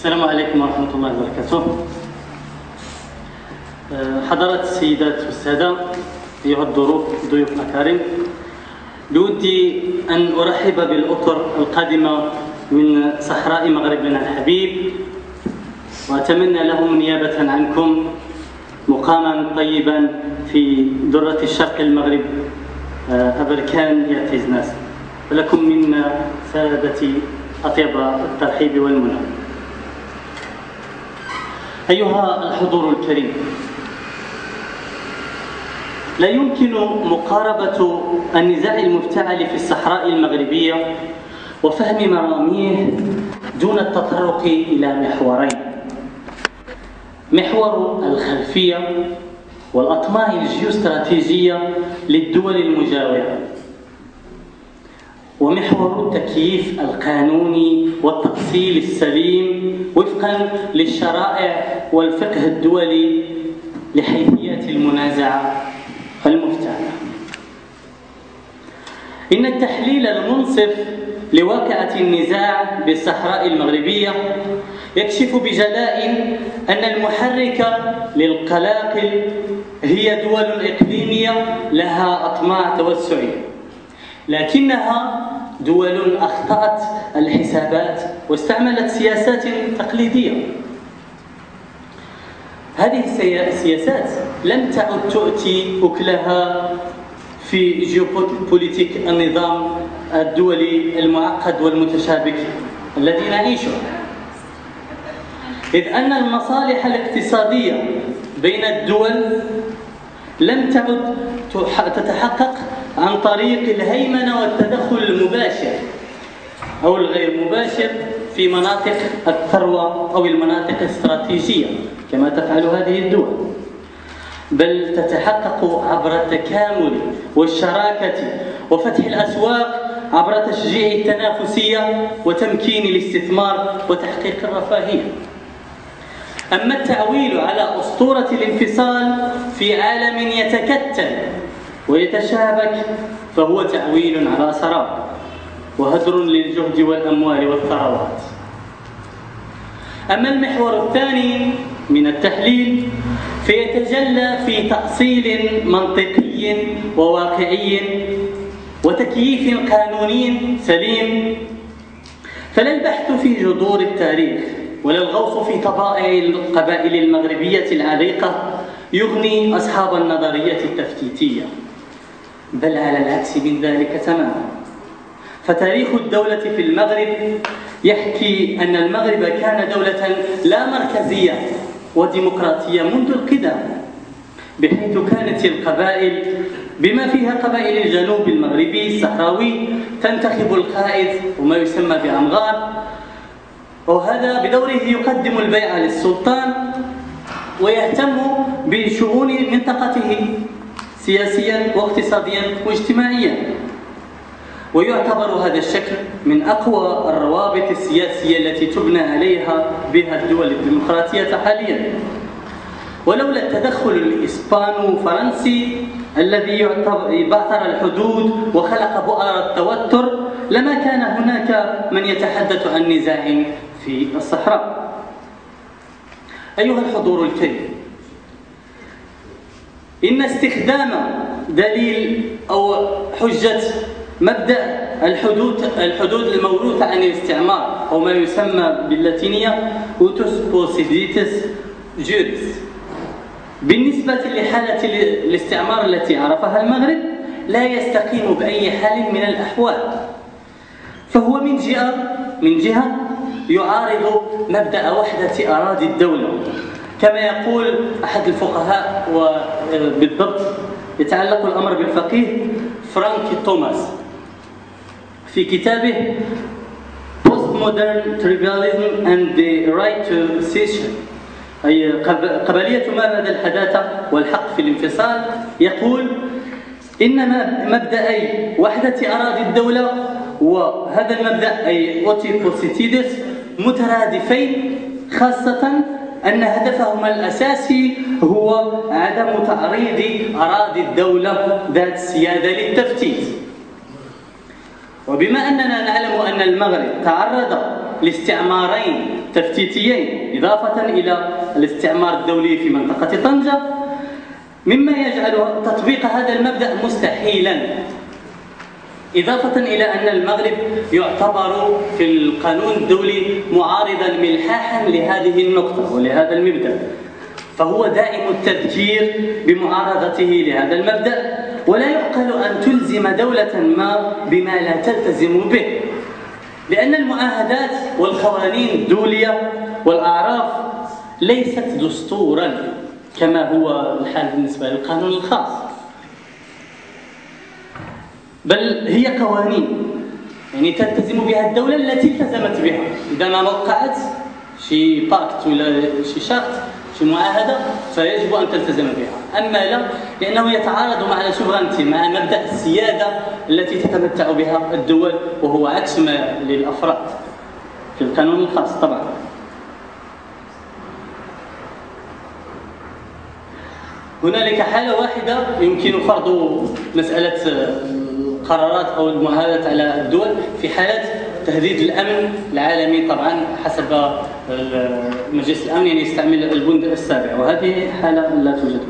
السلام عليكم ورحمة الله وبركاته. حضرات السيدات والسادة، أيها الضيوف الأكارم، بودي أن أرحب بالأطر القادمة من صحراء مغربنا الحبيب، وأتمنى لهم نيابة عنكم مقاما طيبا في درة الشرق المغرب أبركان يا تيزناس، ولكم منا سادتي أطيب الترحيب والمنى. أيها الحضور الكريم، لا يمكن مقاربة النزاع المفتعل في الصحراء المغربية وفهم مراميه دون التطرق إلى محورين: محور الخلفية والأطماع الجيوستراتيجية للدول المجاورة، ومحور التكييف القانوني والتأصيل السليم وفقا للشرائع والفقه الدولي لحيثيات المنازعة المفتعلة. إن التحليل المنصف لواقعة النزاع بالصحراء المغربية يكشف بجلاء أن المحرك للقلاقل هي دول إقليمية لها أطماع توسعية، لكنها دول أخطأت الحسابات واستعملت سياسات تقليدية. هذه السياسات لم تعد تؤتي أكلها في جيوبوليتيك النظام الدولي المعقد والمتشابك الذي نعيشه، إذ أن المصالح الاقتصادية بين الدول لم تعد تتحقق عن طريق الهيمنة والتدخل المباشر أو الغير مباشر في مناطق الثروة أو المناطق الاستراتيجية كما تفعل هذه الدول، بل تتحقق عبر التكامل والشراكة وفتح الأسواق عبر تشجيع التنافسية وتمكين الاستثمار وتحقيق الرفاهية. أما التعويل على أسطورة الانفصال في عالم يتكتل ويتشابك فهو تعويل على سراب وهدر للجهد والأموال والثروات. أما المحور الثاني من التحليل فيتجلى في تأصيل منطقي وواقعي وتكييف قانوني سليم، فلا البحث في جذور التاريخ ولا الغوص في طبائع القبائل المغربية العريقة يغني أصحاب النظرية التفتيتية، بل على العكس من ذلك تماما. فتاريخ الدولة في المغرب يحكي أن المغرب كان دولة لا مركزية وديمقراطية منذ القدم، بحيث كانت القبائل بما فيها قبائل الجنوب المغربي الصحراوي تنتخب القائد وما يسمى بأمغار، وهذا بدوره يقدم البيعة للسلطان ويهتم بشؤون منطقته سياسيا واقتصاديا واجتماعيا. ويعتبر هذا الشكل من أقوى الروابط السياسية التي تبنى عليها بها الدول الديمقراطية حاليا. ولولا التدخل الإسبانو-فرنسي الذي بعثر الحدود وخلق بؤر التوتر لما كان هناك من يتحدث عن نزاع في الصحراء. أيها الحضور الكريم، إن استخدام دليل أو حجة مبدأ الحدود الموروثة عن الاستعمار أو ما يسمى باللاتينية اوتوس بوسيديتس جوريس بالنسبة لحالة الاستعمار التي عرفها المغرب لا يستقيم بأي حال من الأحوال، فهو من جهة يعارض مبدأ وحدة أراضي الدولة كما يقول أحد الفقهاء، وبالضبط يتعلق الأمر بالفقيه فرانك توماس في كتابه Postmodern Tribalism and the Right to Secession، أي قبلية ما بعد الحداثة والحق في الانفصال. يقول إن مبدأي وحدة أراضي الدولة وهذا المبدأ أي أوتيبوسيتيدس مترادفين، خاصة أن هدفهما الأساسي هو عدم تعريض أراضي الدولة ذات السيادة للتفتيت. وبما أننا نعلم أن المغرب تعرض لاستعمارين تفتيتيين إضافة إلى الاستعمار الدولي في منطقة طنجة، مما يجعل تطبيق هذا المبدأ مستحيلا، إضافة إلى أن المغرب يعتبر في القانون الدولي معارضا ملحاحا لهذه النقطة ولهذا المبدأ، فهو دائم التذكير بمعارضته لهذا المبدأ، ولا يعقل أن تلزم دولة ما بما لا تلتزم به، لأن المعاهدات والقوانين الدولية والأعراف ليست دستورا كما هو الحال بالنسبة للقانون الخاص، بل هي قوانين يعني تلتزم بها الدولة التي التزمت بها. إذا ما وقعت شي باكت ولا شي شرط شي معاهدة فيجب أن تلتزم بها، أما لا لأنه يتعارض مع السوفرانتي، مع مبدأ السيادة التي تتمتع بها الدول، وهو عكس ما للأفراد في القانون الخاص طبعا. هنالك حالة واحدة يمكن فرض مسألة القرارات أو المعاهدات على الدول في حالة تهديد الأمن العالمي، طبعا حسب مجلس الأمن يعني يستعمل البند السابع، وهذه حالة لا توجد.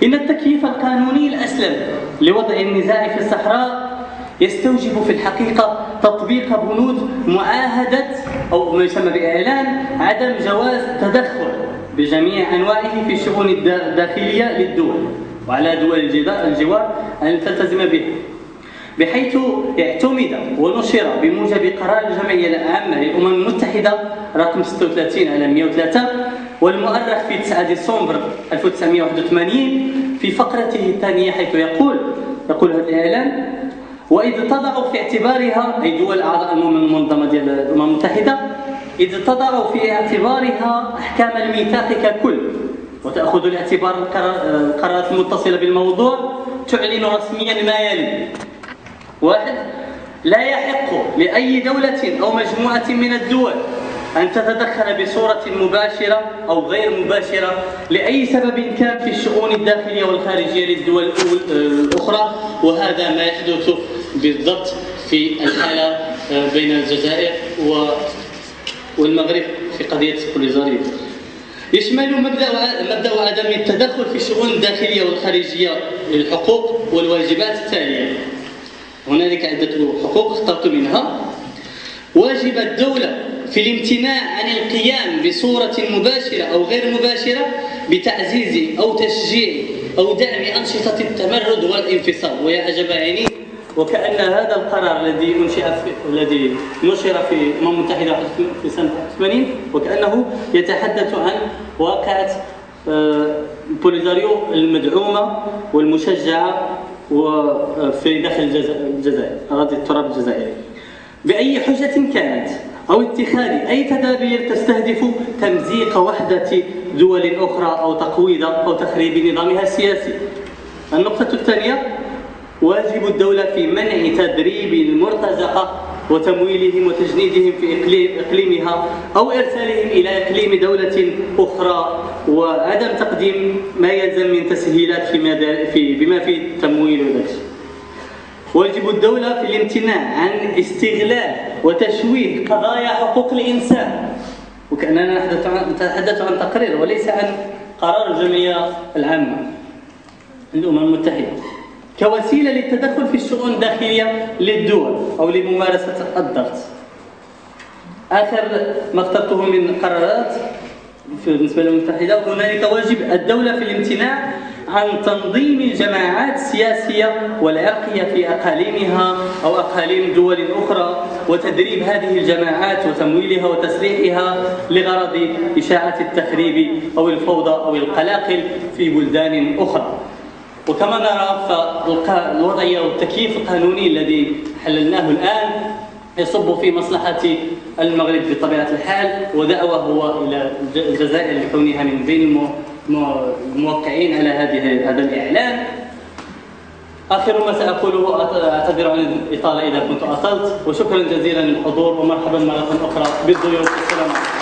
إن التكييف القانوني الأسلم لوضع النزاع في الصحراء يستوجب في الحقيقة تطبيق بنود معاهدة أو ما يسمى بإعلان عدم جواز تدخل بجميع أنواعه في الشؤون الداخلية للدول، وعلى دول الجوار أن تلتزم به، بحيث اعتمد ونشر بموجب قرار الجمعية العامة للأمم المتحدة رقم 36 على 103 والمؤرخ في 9 ديسمبر 1981 في فقرته الثانية، حيث يقول هذا الإعلان: وإذ تضع في اعتبارها أي دول أعضاء المنظمة ديال الأمم المتحدة، إذ تضع في اعتبارها أحكام الميثاق ككل وتأخذ الاعتبار القرارات المتصلة بالموضوع، تعلن رسميا ما يلي: 1. لا يحق لأي دولة أو مجموعة من الدول أن تتدخل بصورة مباشرة أو غير مباشرة لأي سبب كان في الشؤون الداخلية والخارجية للدول الأخرى، وهذا ما يحدث بالضبط في الحالة بين الجزائر والمغرب في قضية بوليزاريو. يشمل مبدأ عدم التدخل في الشؤون الداخلية والخارجية للحقوق والواجبات التالية. هنالك عدة حقوق اخترت منها: واجب الدولة في الامتناع عن القيام بصورة مباشرة أو غير مباشرة بتعزيز أو تشجيع أو دعم أنشطة التمرد والانفصال. ويا عجب عيني، وكأن هذا القرار الذي نشر في الأمم المتحدة في سنة 80 وكأنه يتحدث عن واقعة بوليزاريو المدعومة والمشجعة وفي داخل الجزائر، أراضي التراب الجزائري، بأي حجة كانت أو اتخاذ أي تدابير تستهدف تمزيق وحدة دول أخرى أو تقويض أو تخريب نظامها السياسي. النقطة الثانية: واجب الدولة في منع تدريب المرتزقة وتمويلهم وتجنيدهم في إقليمها أو إرسالهم إلى إقليم دولة أخرى، وعدم تقديم ما يلزم من تسهيلات بما في التمويل وذلك. واجب الدولة في الامتناع عن استغلال وتشويه قضايا حقوق الإنسان، وكأننا نتحدث عن تقرير وليس عن قرار الجمعية العامة للأمم المتحدة، كوسيلة للتدخل في الشؤون الداخلية للدول أو لممارسة الضغط. آخر ما اخترته من قرارات بالنسبة للأمم المتحدة: هنالك واجب الدولة في الامتناع عن تنظيم الجماعات السياسية والعرقية في أقاليمها أو أقاليم دول أخرى، وتدريب هذه الجماعات وتمويلها وتسليحها لغرض إشاعة التخريب أو الفوضى أو القلاقل في بلدان أخرى. وكما نرى فالوضعية والتكييف القانوني الذي حللناه الآن يصب في مصلحة المغرب بطبيعة الحال، ودعوة هو إلى الجزائر لكونها من بين الموقعين على هذا الإعلان. آخر ما سأقوله، أعتذر عن الإطالة إذا كنت أطلت، وشكرا جزيلا للحضور، ومرحبا مرة أخرى بالضيوف. السلام عليكم.